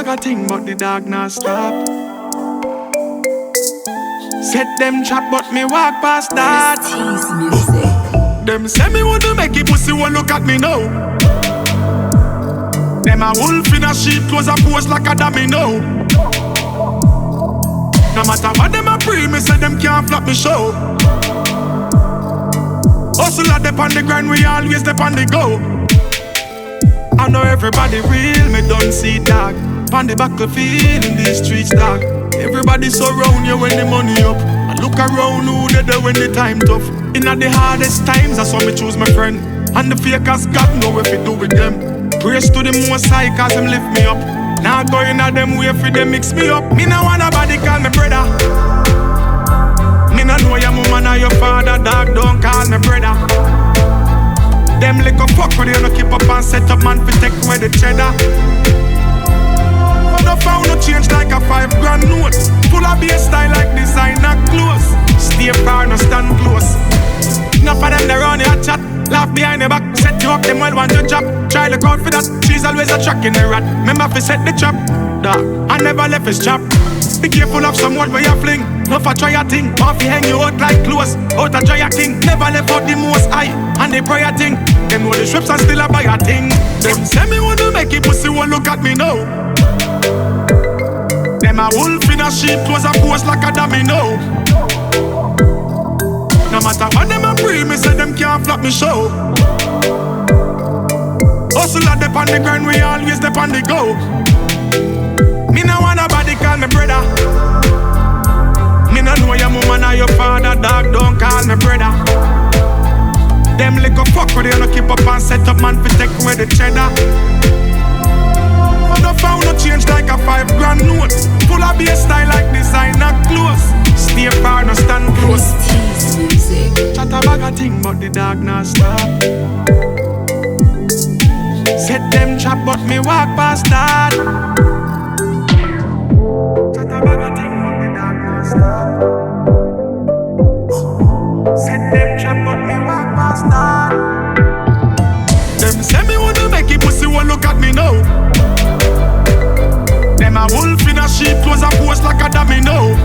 a thing, but the dog not stop. Set them trap, but me walk past that. Them say me wanna make it pussy, won't look at me now. Them a wolf in a sheep clothes a pose like a domino. No matter what them a pre, me say them can't flop me show. Hustle at the on the grind, we always the on the go. I know everybody real, me don't see dog. On the battlefield in these streets, dog. Everybody surround you when the money up. I look around who they there when the time tough. In the hardest times, that's why me choose my friend. And the fakers got know if it do with them. Praise to the Most High, cause him lift me up. Now going at them way for them mix me up. Me no want nobody call me brother. Me no know your mama or your father, dog, don't call me brother. Them little fuck with you no keep up and set up man fi take away the cheddar. No found no change like a 5 grand note. Full of bass style like designer clothes. Stay far, no stand close. Enough of them they run your chat. Laugh behind your back, set you up, them well want to drop. Try look out for that, she's always a track in the rat. Remember fi set the trap, dog, I never left his trap. Be careful of someone where you fling. No for try a thing, or fi hang you out like clothes. Out a dry a king, never left out the Most High. And the prayer thing, them know the strips and still a buy a thing. Them say me wanna make it pussy, won't look at me now. Them a wolf in a sheep clothes a pose like a domino. No matter what them a pre, me say them can't flop me show. Hustle at the on the grind, we always the on the go. Me no want nobody call me brother. Me no know your mama or your father, dog, don't call me brother. Them little fuck with you no keep up and set up man fi take away the cheddar. No found no change like a 5 grand note. Full of bass style like designer clothes. Stay far, no stand close. Chat a bag a thing, but the dog not stop. Set them trap, but me walk past that. Chat a bag a thing, but the dog not stop. Set them trap, but me walk past that. Them say me wanna make it pussy, won't look at me now. Them a wolf in a sheep clothes a pose like a domino.